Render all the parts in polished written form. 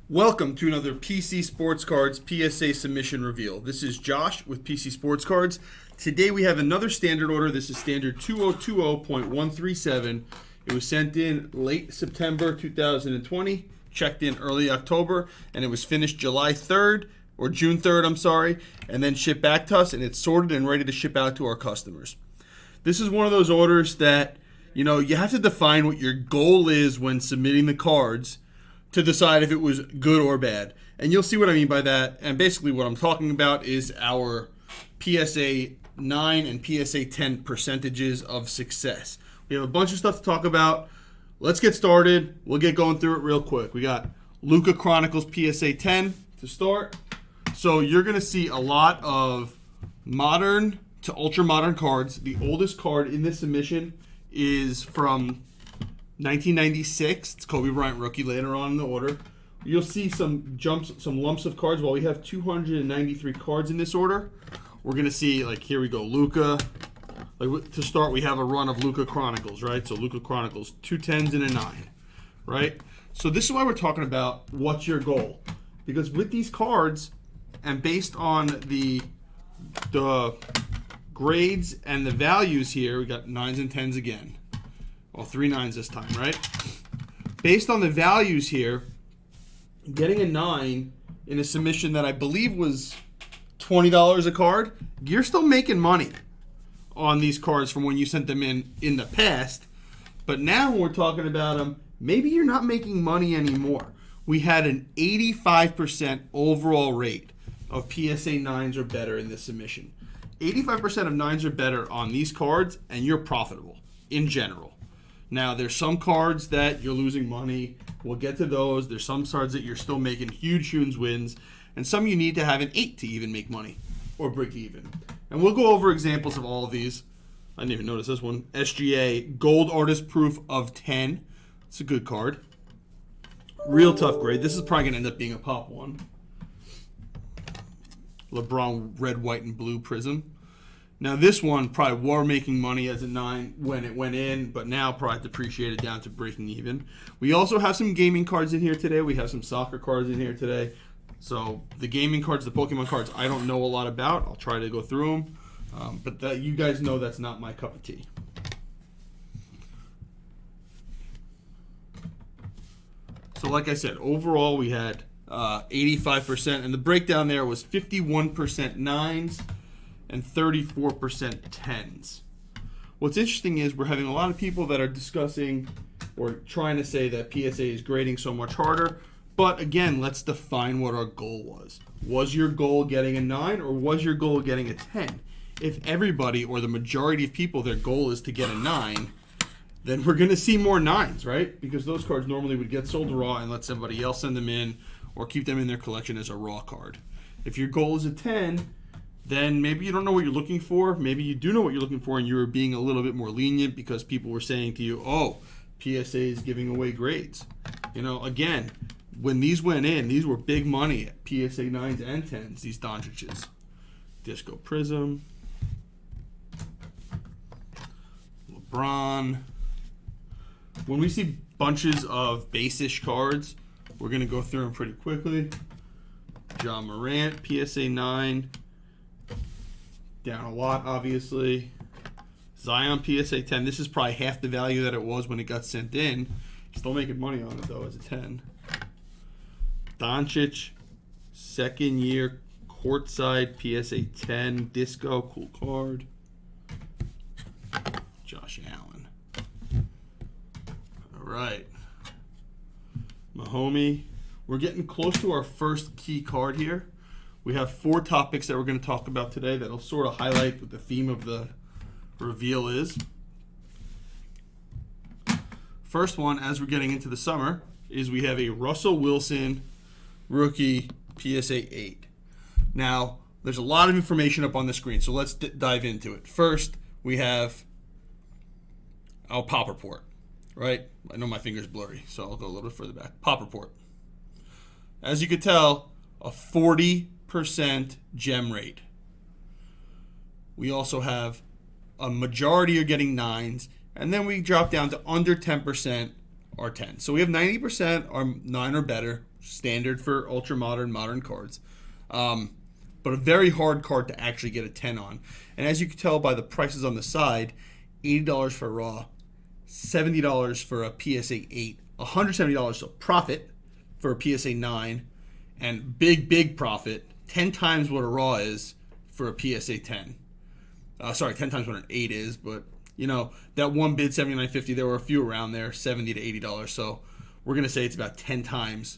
Welcome to another PC Sports Cards PSA Submission Reveal. This is Josh with PC Sports Cards. Today we have another standard order. This is standard 2020.137. It was sent in late September 2020, checked in early October, and it was finished July 3rd, or June 3rd, I'm sorry, and then shipped back to us, and it's sorted and ready to ship out to our customers. This is one of those orders that, you have to define what your goal is when submitting the cards to decide if it was good or bad. And you'll see what I mean by that. And basically what I'm talking about is our PSA 9 and PSA 10 percentages of success. We have a bunch of stuff to talk about. Let's get started. We'll get going through it real quick. We got Luka Chronicles PSA 10 to start. So you're going to see a lot of modern to ultra modern cards. The oldest card in this submission is from 1996. It's Kobe Bryant rookie later on in the order. You'll see some lumps of cards. While we have 293 cards in this order, we're going to see, like, here we go, Luka. Like, to start, we have a run of Luka Chronicles, right? So Luka Chronicles, 2 10s and a 9, right? So this is why we're talking about what's your goal. Because with these cards, and based on the grades and the values here, we got 9s and 10s again. Well, 3 9s this time, right? Based on the values here, getting a 9 in a submission that I believe was $20 a card, you're still making money on these cards from when you sent them in the past. But now when we're talking about them, maybe you're not making money anymore. We had an 85% overall rate of PSA 9s or better in this submission. 85% of 9s or better on these cards, and you're profitable in general. Now, there's some cards that you're losing money. We'll get to those. There's some cards that you're still making huge wins, and some you need to have an 8 to even make money or break even. And we'll go over examples of all of these. I didn't even notice this one. SGA, Gold Artist Proof of 10. It's a good card. Real tough grade. This is probably going to end up being a pop one. LeBron Red, White, and Blue Prism. Now, this one probably were making money as a 9 when it went in, but now probably depreciated down to breaking even. We also have some gaming cards in here today. We have some soccer cards in here today. So the gaming cards, the Pokemon cards, I don't know a lot about. I'll try to go through them. But that, you guys know that's not my cup of tea. So like I said, overall we had 85%, and the breakdown there was 51% 9s and 34% 10s. What's interesting is we're having a lot of people that are discussing or trying to say that PSA is grading so much harder. But again, let's define what our goal was. Was your goal getting a 9 or was your goal getting a 10? If everybody or the majority of people, their goal is to get a 9, then we're going to see more 9s, right? Because those cards normally would get sold raw and let somebody else send them in or keep them in their collection as a raw card. If your goal is a 10, then maybe you don't know what you're looking for. Maybe you do know what you're looking for and you're being a little bit more lenient because people were saying to you, oh, PSA is giving away grades. Again, when these went in, these were big money at PSA 9s and 10s, these Doncic's. Disco Prism. LeBron. When we see bunches of base-ish cards, we're going to go through them pretty quickly. John Morant, PSA 9. Down a lot, obviously. Zion, PSA 10. This is probably half the value that it was when it got sent in. Still making money on it, though, as a 10. Doncic, second year, courtside, PSA 10. Disco, cool card. Josh Allen. All right. Mahomey. We're getting close to our first key card here. We have 4 topics that we're going to talk about today that'll sort of highlight what the theme of the reveal is. First one, as we're getting into the summer, is we have a Russell Wilson rookie PSA 8. Now, there's a lot of information up on the screen, so let's dive into it. First, we have our pop report, right? I know my finger's blurry, so I'll go a little bit further back. Pop report. As you could tell, a 40% gem rate. We also have a majority are getting 9s, and then we drop down to under 10% are 10. So we have 90% are 9 or better, standard for ultra modern cards. But a very hard card to actually get a 10 on. And as you can tell by the prices on the side, $80 for a raw, $70 for a PSA 8, $170 a profit for a PSA 9, and big profit, 10 times what a raw is for a PSA 10. 10 times what an 8 is, but you know, that one bid $79.50, there were a few around there, $70 to $80. So we're gonna say it's about 10 times,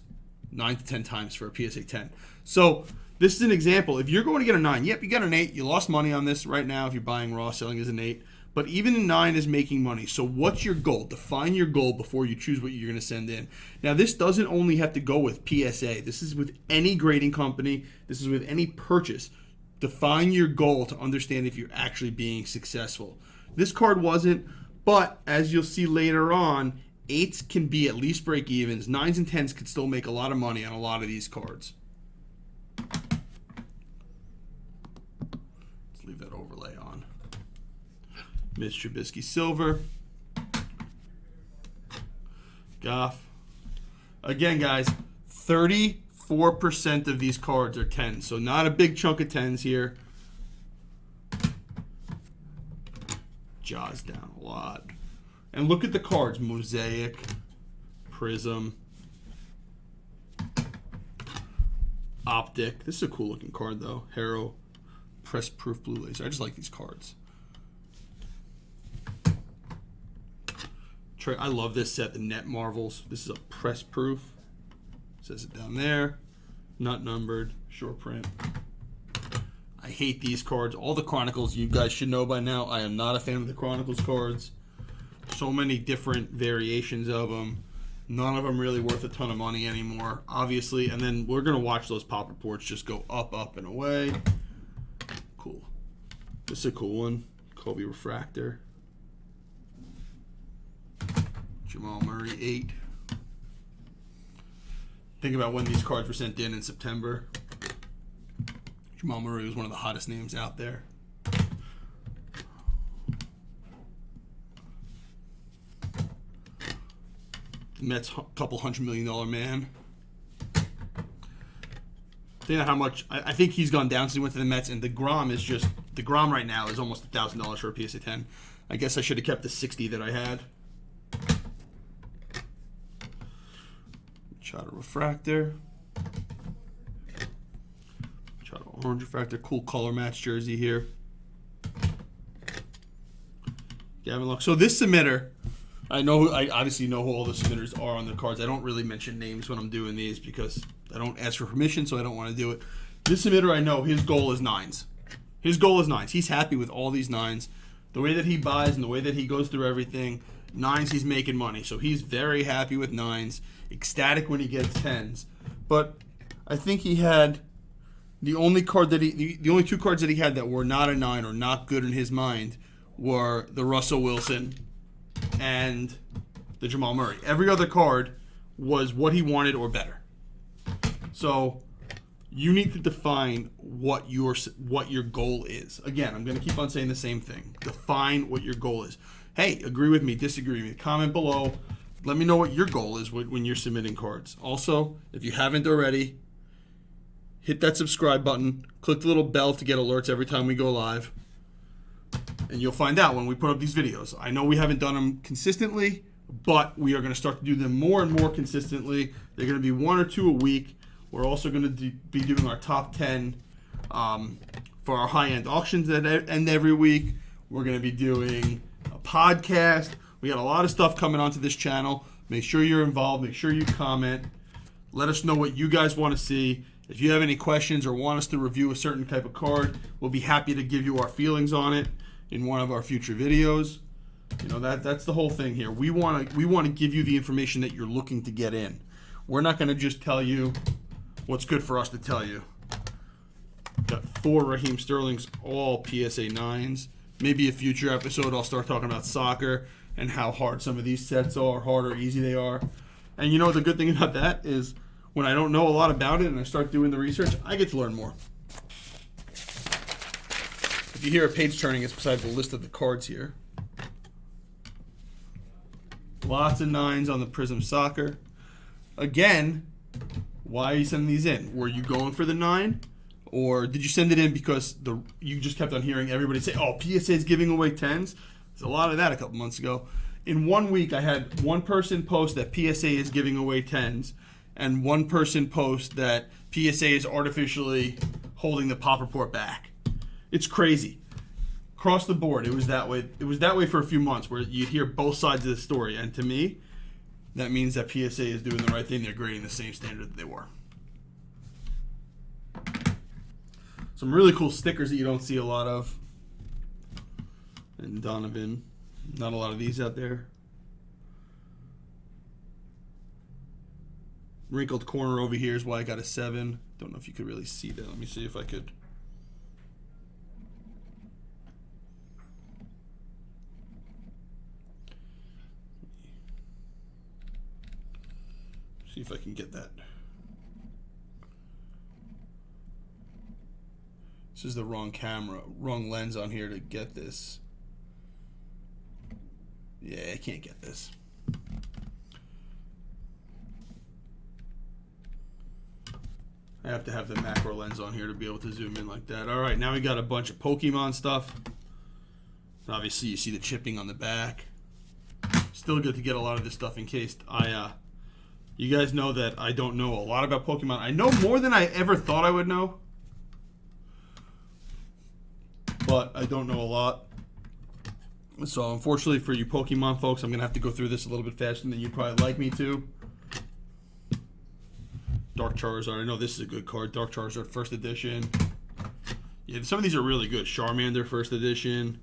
9 to 10 times for a PSA 10. So this is an example. If you're going to get a 9, yep, you got an 8. You lost money on this right now if you're buying raw, selling as an 8. But even a 9 is making money. So what's your goal? Define your goal before you choose what you're going to send in. Now, this doesn't only have to go with PSA. This is with any grading company. This is with any purchase. Define your goal to understand if you're actually being successful. This card wasn't, but as you'll see later on, 8s can be at least break evens. 9s and 10s could still make a lot of money on a lot of these cards. Let's leave that overlay on. Mitch Trubisky silver. Goff. Again, guys, 34% of these cards are 10s, so not a big chunk of 10s here. Jaws down a lot. And look at the cards. Mosaic, Prism, Optic. This is a cool looking card though. Hero, Press Proof Blue Laser. I just like these cards. I love this set, the Net Marvels. This is a press proof. Says it down there. Not numbered. Short print. I hate these cards. All the Chronicles, you guys should know by now, I am not a fan of the Chronicles cards. So many different variations of them. None of them really worth a ton of money anymore, obviously. And then we're going to watch those pop reports just go up, and away. Cool. This is a cool one. Kobe Refractor. Jamal Murray 8. Think about when these cards were sent in September. Jamal Murray was one of the hottest names out there. The Mets, couple $100 million man. Think of how much, I think he's gone down since he went to the Mets, and DeGrom is just, DeGrom right now is almost $1,000 for a PSA 10. I guess I should have kept the 60 that I had. Shot a Refractor. Shot a Orange Refractor. Cool color match jersey here. Gavin Lux. So this submitter, I obviously know who all the submitters are on the cards. I don't really mention names when I'm doing these because I don't ask for permission, so I don't want to do it. This submitter, I know his goal is 9s. His goal is 9s. He's happy with all these 9s. The way that he buys and the way that he goes through everything, 9s, he's making money. So he's very happy with 9s. Ecstatic when he gets 10s. But I think he had the only two cards that he had that were not a 9 or not good in his mind were the Russell Wilson and the Jamal Murray. Every other card was what he wanted or better. So you need to define what your goal is. Again, I'm going to keep on saying the same thing. Define what your goal is. Hey, agree with me, disagree with me. Comment below. Let me know what your goal is when you're submitting cards. Also, if you haven't already, hit that subscribe button. Click the little bell to get alerts every time we go live. And you'll find out when we put up these videos. I know we haven't done them consistently, but we are going to start to do them more and more consistently. They're going to be 1 or 2 a week. We're also going to be doing our top 10 for our high-end auctions that end every week. We're going to be doing a podcast. We got a lot of stuff coming onto this channel. Make sure you're involved. Make sure you comment. Let us know what you guys want to see. If you have any questions or want us to review a certain type of card, we'll be happy to give you our feelings on it in one of our future videos. You know, that's the whole thing here. We want to give you the information that you're looking to get in. We're not going to just tell you what's good for us to tell you. Got 4 Raheem Sterling's, all PSA 9s. Maybe a future episode I'll start talking about soccer and how hard some of these sets are, hard or easy they are. And you know the good thing about that is when I don't know a lot about it and I start doing the research, I get to learn more. If you hear a page turning, it's beside the list of the cards here. Lots of 9s on the Prism Soccer. Again, Why are you sending these in? Were you going for the 9? Or did you send it in because you just kept on hearing everybody say, oh, PSA is giving away 10s? There's a lot of that a couple months ago. In 1 week, I had one person post that PSA is giving away 10s, and one person post that PSA is artificially holding the pop report back. It's crazy. Across the board, it was that way. It was that way for a few months where you'd hear both sides of the story. And to me, that means that PSA is doing the right thing. They're grading the same standard that they were. Some really cool stickers that you don't see a lot of. And Donovan. Not a lot of these out there. Wrinkled corner over here is why I got a 7. Don't know if you could really see that. Let me see if I could. See if I can get that. This is the wrong camera, wrong lens on here to get this. Yeah, I can't get this. I have to have the macro lens on here to be able to zoom in like that. All right, now we got a bunch of Pokemon stuff. Obviously, you see the chipping on the back. Still good to get a lot of this stuff encased. You guys know that I don't know a lot about Pokemon. I know more than I ever thought I would know. But I don't know a lot. So unfortunately for you Pokemon folks, I'm going to have to go through this a little bit faster than you'd probably like me to. Dark Charizard. I know this is a good card. Dark Charizard first edition. Yeah, some of these are really good. Charmander first edition.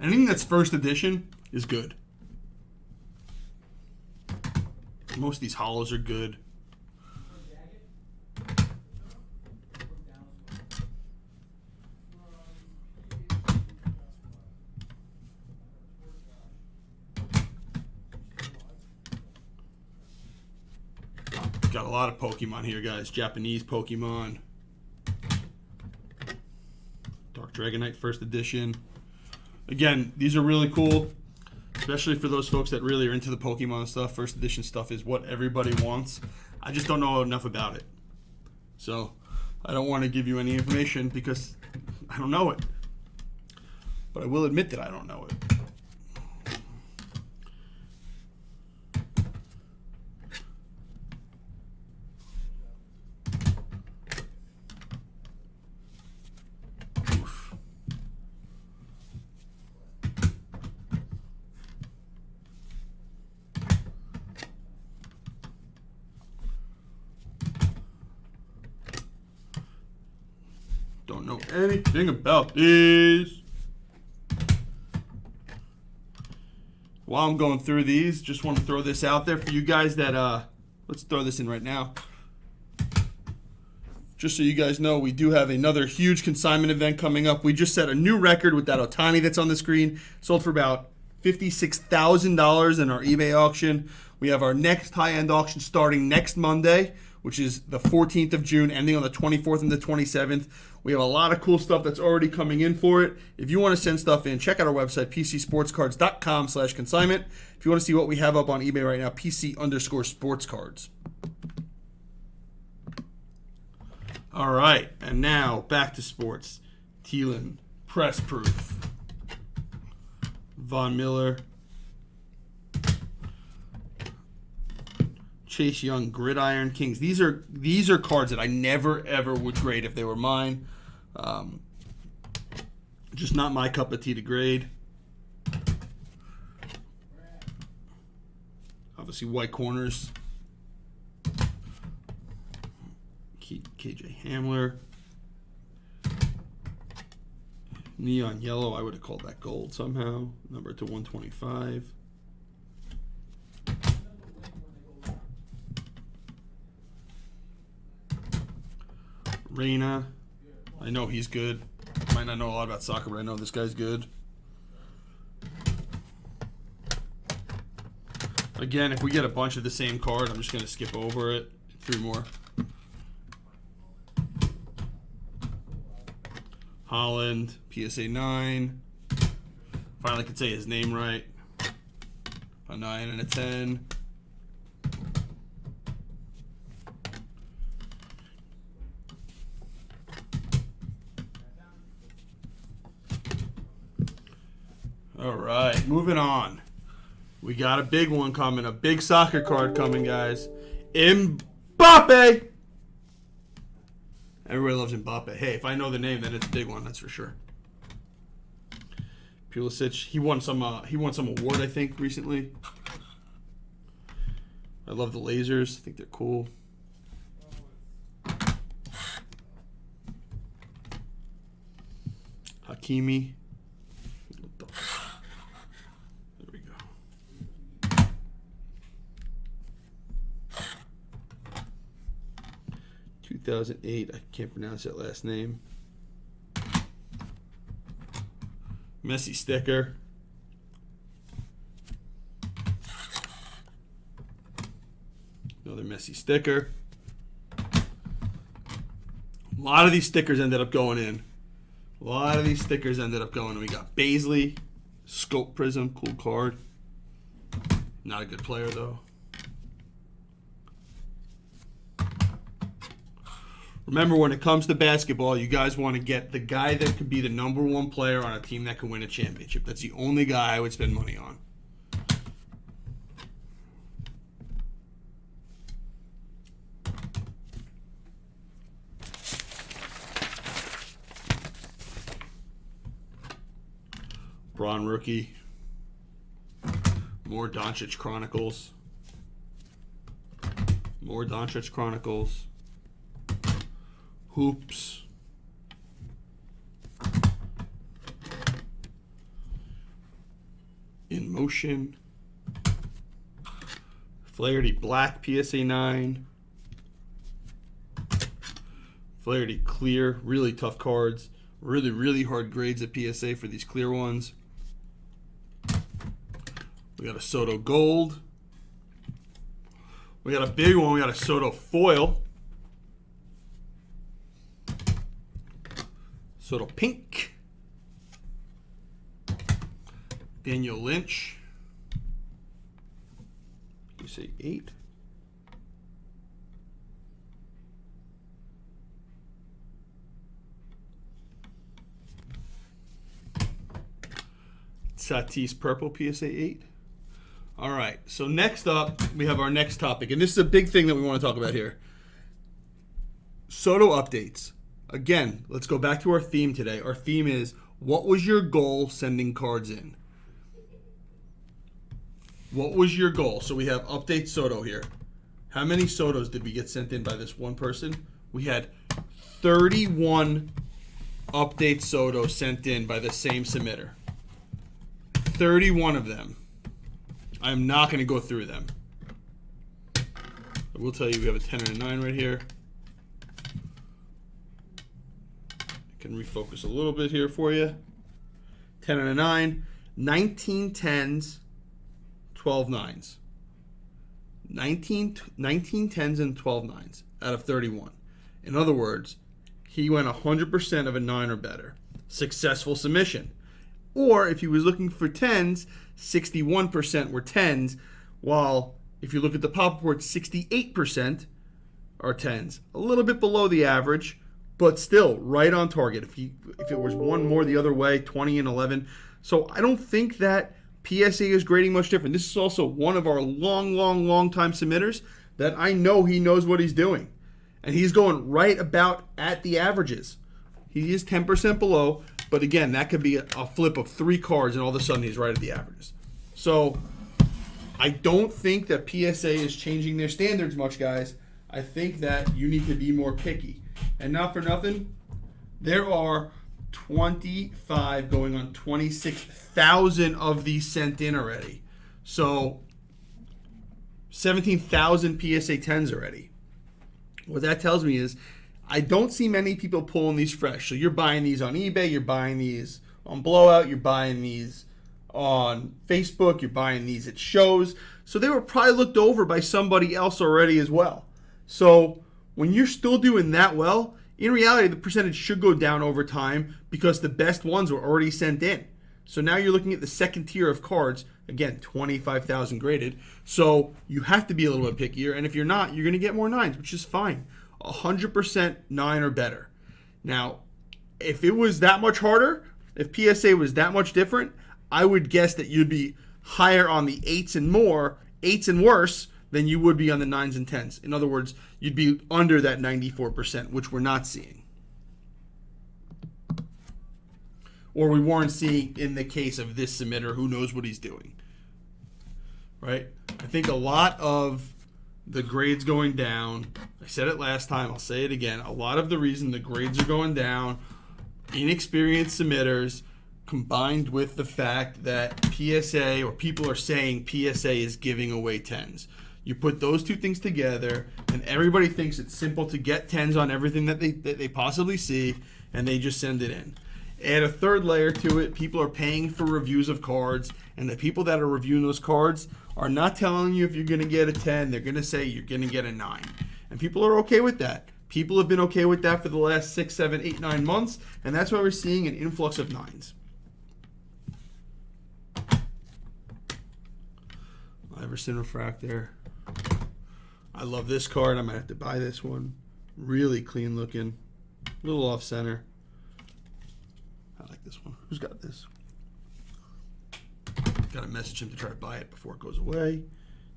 Anything that's first edition is good. Most of these hollows are good. Got a lot of Pokemon here, guys. Japanese Pokemon. Dark Dragonite first edition. Again, these are really cool, especially for those folks that really are into the Pokemon stuff. First edition stuff is what everybody wants. I just don't know enough about it. So I don't want to give you any information because I don't know it. But I will admit that I don't know it. Don't know anything about these. While I'm going through these, just want to throw this out there for you guys that, let's throw this in right now. Just so you guys know, we do have another huge consignment event coming up. We just set a new record with that Ohtani that's on the screen. Sold for about $56,000 in our eBay auction. We have our next high-end auction starting next Monday, which is the 14th of June, ending on the 24th and the 27th. We have a lot of cool stuff that's already coming in for it. If you want to send stuff in, check out our website, pcsportscards.com/consignment. If you want to see what we have up on eBay right now, PC_sportscards. All right, and now back to sports. Thielen, press proof. Von Miller. Chase Young, Gridiron Kings. These are cards that I never ever would grade if they were mine. Just not my cup of tea to grade. Obviously, white corners. KJ Hamler. Neon yellow. I would have called that gold somehow. Number to 125. Reyna. I know he's good. Might not know a lot about soccer, but I know this guy's good. Again, if we get a bunch of the same card, I'm just going to skip over it. 3 more. Holland, PSA 9. Finally could say his name right. A 9 and a 10. All right, moving on. We got a big one coming, a big soccer card coming, guys. Mbappe! Everybody loves Mbappe. Hey, if I know the name, then it's a big one, that's for sure. Pulisic, he won some award, I think, recently. I love the lasers. I think they're cool. Hakimi. There we go. (2008). I can't pronounce that last name. Messi sticker. Another Messi sticker. A lot of these stickers ended up going in. We got Baisley, Scope Prism, cool card. Not a good player, though. Remember, when it comes to basketball, you guys want to get the guy that could be the #1 player on a team that can win a championship. That's the only guy I would spend money on. Braun rookie. More Doncic Chronicles. Hoops. In Motion. Flaherty Black PSA 9. Flaherty Clear. Really tough cards. Really, really hard grades at PSA for these clear ones. We got a Soto Gold. We got a big one. We got a Soto Foil. Soto Pink. Daniel Lynch. You say 8. Tatis Purple PSA 8. All right, so next up, we have our next topic, and this is a big thing that we want to talk about here. Soto updates. Again, let's go back to our theme today. Our theme is, what was your goal sending cards in? What was your goal? So we have update Soto here. How many Sotos did we get sent in by this one person? We had 31 update Soto sent in by the same submitter. 31 of them. I'm not going to go through them. I will tell you we have a 10 and a 9 right here. I can refocus a little bit here for you. 10 and a 9. 19 10s, 12 9s. 19 10s and 12 9s out of 31. In other words, he went 100% of a 9 or better. Successful submission. Or if he was looking for 10s, 61% were 10s, while if you look at the pop report, 68% are 10s. A little bit below the average, but still right on target. If it was one more the other way, 20 and 11. So I don't think that PSA is grading much different. This is also one of our long time submitters that I know he knows what he's doing. And he's going right about at the averages. He is 10% below, but again, that could be a flip of 3 cards and all of a sudden he's right at the averages. So I don't think that PSA is changing their standards much, guys. I think that you need to be more picky. And not for nothing, there are 25 going on 26,000 of these sent in already. So 17,000 PSA 10s already. What that tells me is I don't see many people pulling these fresh. So you're buying these on eBay, you're buying these on Blowout, you're buying these on Facebook, you're buying these at shows. So they were probably looked over by somebody else already as well. So when you're still doing that well, in reality, the percentage should go down over time because the best ones were already sent in. So now you're looking at the second tier of cards, again, 25,000 graded. So you have to be a little bit pickier. And if you're not, you're going to get more 9s, which is fine. 100% 9 or better. Now, if it was that much harder, if PSA was that much different, I would guess that you'd be higher on the 8s and worse than you would be on the 9s and 10s. In other words, you'd be under that 94%, which we're not seeing. Or we weren't seeing in the case of this submitter who knows what he's doing. Right? I think a lot of the grades going down, I said it last time, I'll say it again, a lot of the reason the grades are going down, inexperienced submitters, combined with the fact that PSA, or people are saying PSA is giving away 10s. You put those two things together, and everybody thinks it's simple to get 10s on everything that they possibly see, and they just send it in. Add a third layer to it. People are paying for reviews of cards, and the people that are reviewing those cards are not telling you if you're going to get a 10. They're going to say you're going to get a 9. And people are okay with that. People have been okay with that for the last 6, 7, 8, 9 months, and that's why we're seeing an influx of 9s. Iverson Refractor. I love this card. I might have to buy this one. Really clean looking. A little off center. I like this one. Who's got this? Got to message him to try to buy it before it goes away.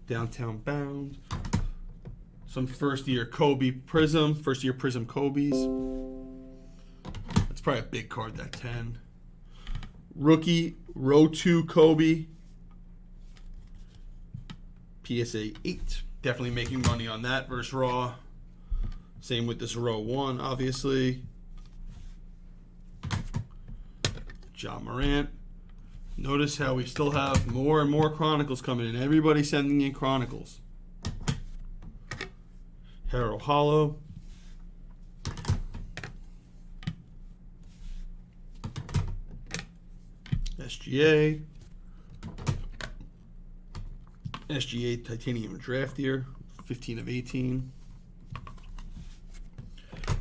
Downtown Bound. Some first year Kobe Prism. First year Prism Kobe's. That's probably a big card, that 10. Rookie Row 2 Kobe. PSA 8. Definitely making money on that versus Raw. Same with this Row 1, obviously. John Morant. Notice how we still have more and more Chronicles coming in. Everybody's sending in Chronicles. Harold Hollow. SGA. SGA Titanium Draft Year. 15 of 18.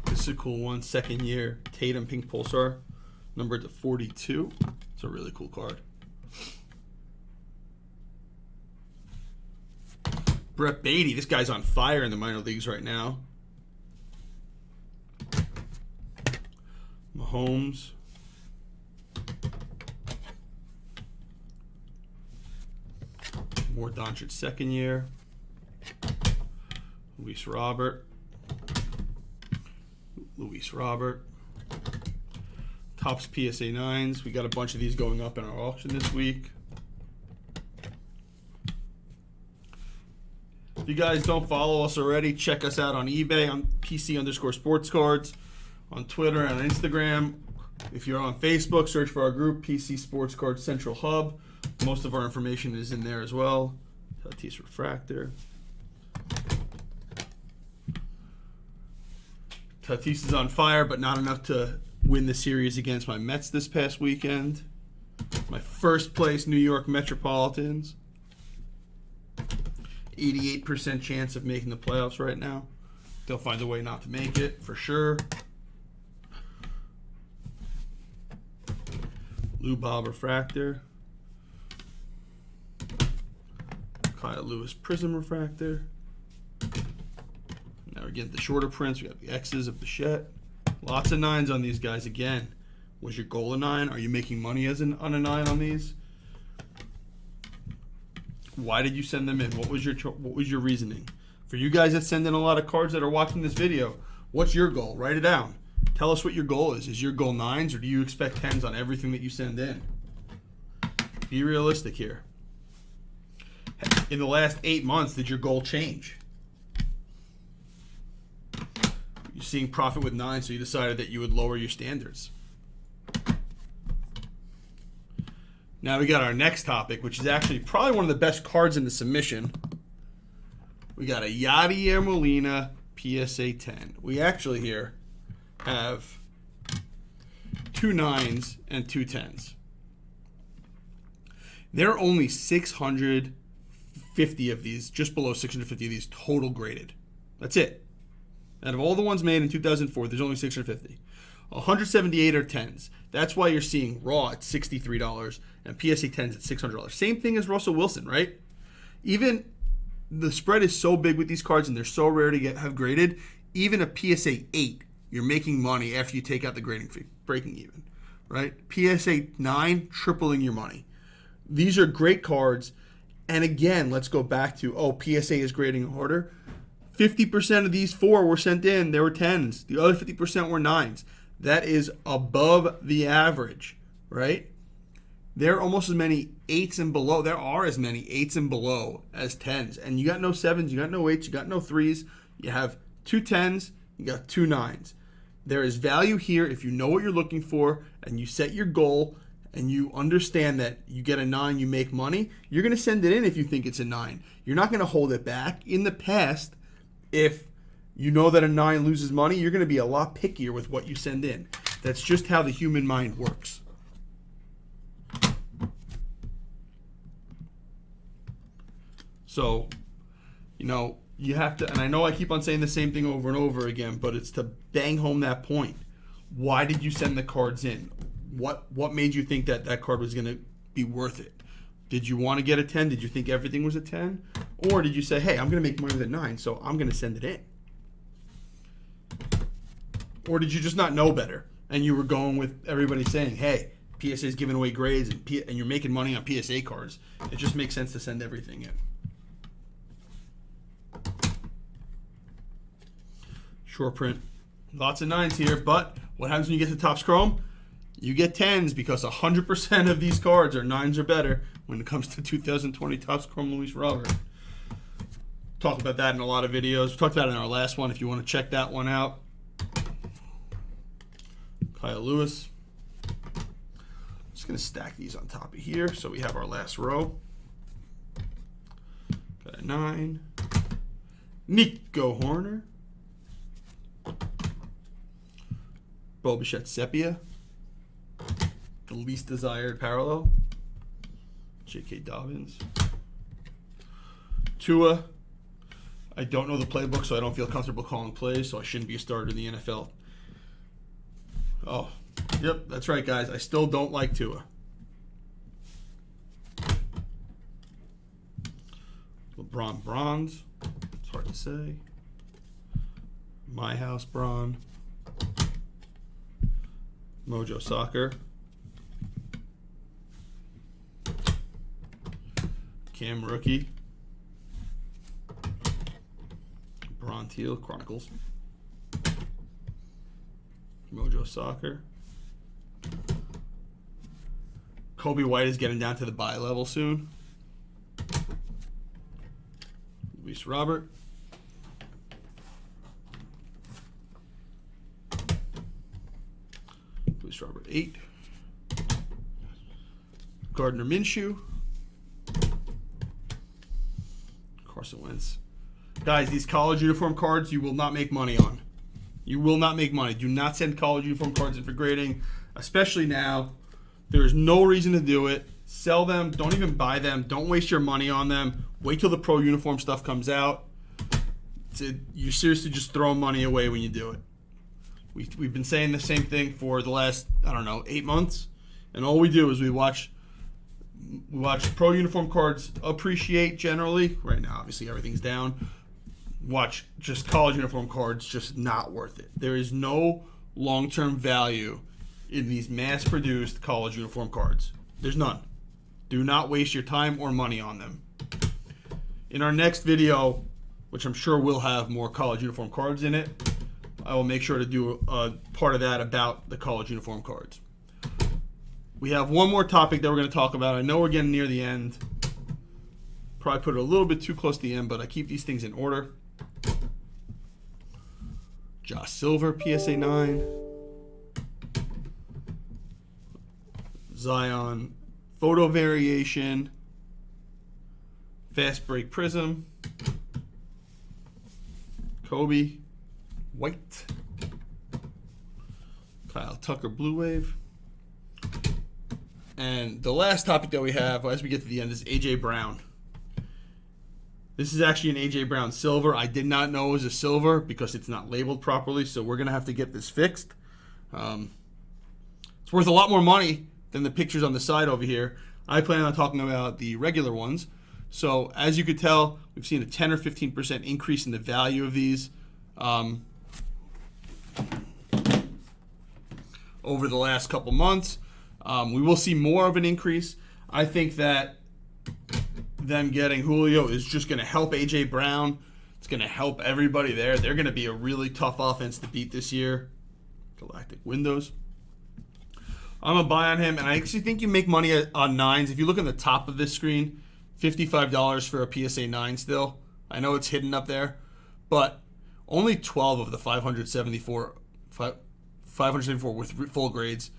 This is a cool one. Second year. Tatum Pink Pulsar. Numbered to 42. It's a really cool card. Brett Beatty. This guy's on fire in the minor leagues right now. Mahomes. More Doncic second year. Luis Robert. Topps PSA 9s. We got a bunch of these going up in our auction this week. If you guys don't follow us already, check us out on eBay on PC_sportscards, on Twitter and on Instagram. If you're on Facebook, search for our group, PC Sports Cards Central Hub. Most of our information is in there as well. Tatis Refractor. Tatis is on fire, but not enough to win the series against my Mets this past weekend. My first place New York Metropolitans. 88% chance of making the playoffs right now. They'll find a way not to make it, for sure. Lou Bob Refractor. Kyle Lewis Prism Refractor. Now we're getting the shorter prints. We got the X's of Bichette. Lots of 9s on these guys again. Was your goal a 9? Are you making money on a 9 on these? Why did you send them in? What was your reasoning? For you guys that send in a lot of cards that are watching this video, what's your goal? Write it down. Tell us what your goal is. Is your goal 9s, or do you expect 10s on everything that you send in? Be realistic here. In the last 8 months, did your goal change? You're seeing profit with 9, so you decided that you would lower your standards. Now we got our next topic, which is actually probably one of the best cards in the submission. We got a Yadier Molina PSA 10. We actually here have 2 9s and 2 10s. There are only 650 of these, just below 650 of these total graded. That's it. Out of all the ones made in 2004, there's only 650. 178 are 10s. That's why you're seeing Raw at $63 and PSA 10s at $600. Same thing as Russell Wilson, right? Even the spread is so big with these cards and they're so rare to have graded. Even a PSA 8, you're making money after you take out the grading fee, breaking even, right? PSA 9, tripling your money. these are great cards. And again, let's go back to, PSA is grading harder. 50% of these 4 were sent in. They were 10s. The other 50% were 9s. That is above the average, right? There are almost as many 8s and below. There are as many 8s and below as 10s. And you got no 7s, you got no 8s, you got no 3s. You have 2 10s, you got 2 9s. There is value here if you know what you're looking for and you set your goal and you understand that you get a 9, you make money. You're going to send it in if you think it's a 9. You're not going to hold it back. In the past, if you know that a 9 loses money, you're going to be a lot pickier with what you send in. That's just how the human mind works. So, you have to, and I know I keep on saying the same thing over and over again, but it's to bang home that point. Why did you send the cards in? What made you think that that card was going to be worth it? Did you want to get a 10? Did you think everything was a 10? Or did you say, hey, I'm going to make money with a 9, so I'm going to send it in? Or did you just not know better and you were going with everybody saying, hey, PSA is giving away grades and you're making money on PSA cards? It just makes sense to send everything in. Short print. Lots of 9s here, but what happens when you get to Topps Chrome? You get 10s because 100% of these cards are 9s or better when it comes to 2020 Topps Chrome Luis Robert. Talk about that in a lot of videos. We talked about it in our last one if you want to check that one out. Kyle Lewis. Just going to stack these on top of here so we have our last row. Got a 9. Nico Horner. Bo Bichette Sepia. The least desired parallel. J.K. Dobbins. Tua. I don't know the playbook, so I don't feel comfortable calling plays, so I shouldn't be a starter in the NFL. Oh, yep, that's right, guys. I still don't like Tua. LeBron bronze. It's hard to say. My House Braun. Mojo Soccer. Cam Rookie. Braun Teal Chronicles. Mojo Soccer. Kobe White is getting down to the buy level soon. Luis Robert. Luis Robert 8. Gardner Minshew. Carson Wentz. Guys, these college uniform cards you will not make money on. You will not make money. Do not send college uniform cards in for grading, especially now. There is no reason to do it. Sell them. Don't even buy them. Don't waste your money on them. Wait till the pro uniform stuff comes out. You're seriously just throwing money away when you do it. We've been saying the same thing for the last, 8 months. And all we do is we watch pro uniform cards appreciate generally. Right now, obviously, everything's down. Watch just college uniform cards, just not worth it. There is no long-term value in these mass-produced college uniform cards. There's none. Do not waste your time or money on them. In our next video, which I'm sure will have more college uniform cards in it, I will make sure to do a part of that about the college uniform cards. We have one more topic that we're going to talk about. I know we're getting near the end. Probably put it a little bit too close to the end, but I keep these things in order. Josh Silver, PSA 9. Zion, photo variation. Fast break prism. Kobe, white. Kyle Tucker, blue wave. And the last topic that we have, as we get to the end, is AJ Brown. This is actually an AJ Brown silver. I did not know it was a silver because it's not labeled properly, so we're going to have to get this fixed. It's worth a lot more money than the pictures on the side over here. I plan on talking about the regular ones. So as you could tell, we've seen a 10 or 15% increase in the value of these over the last couple months. We will see more of an increase. I think that them getting Julio is just going to help A.J. Brown. It's going to help everybody there. They're going to be a really tough offense to beat this year. Galactic Windows. I'm a buy on him, and I actually think you make money on 9's. If you look at the top of this screen, $55 for a PSA 9 still. I know it's hidden up there, but only 12 of the 574 with full grades,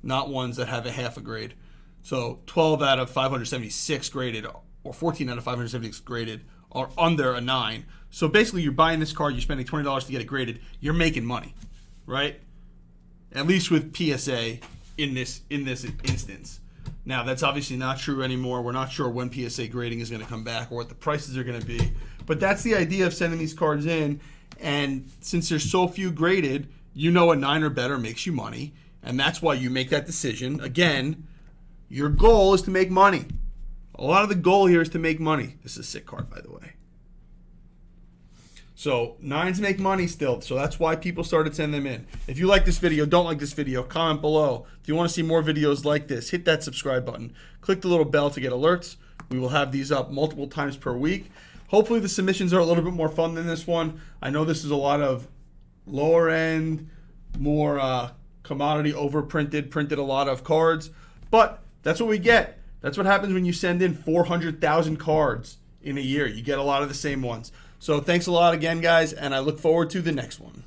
not ones that have a half a grade. So 12 out of 576 graded, or 14 out of 576 graded, are under a 9. So basically, you're buying this card, you're spending $20 to get it graded, you're making money, right? At least with PSA in this instance. Now, that's obviously not true anymore. We're not sure when PSA grading is going to come back or what the prices are going to be. But that's the idea of sending these cards in. And since there's so few graded, you know a 9 or better makes you money. And that's why you make that decision. Again, your goal is to make money. A lot of the goal here is to make money. This is a sick card, by the way. So 9's make money still, so that's why people started sending them in. If you like this video, don't like this video, comment below. If you want to see more videos like this, hit that subscribe button. Click the little bell to get alerts. We will have these up multiple times per week. Hopefully the submissions are a little bit more fun than this one. I know this is a lot of lower end, more commodity overprinted, printed a lot of cards, but that's what we get. That's what happens when you send in 400,000 cards in a year. You get a lot of the same ones. So thanks a lot again, guys, and I look forward to the next one.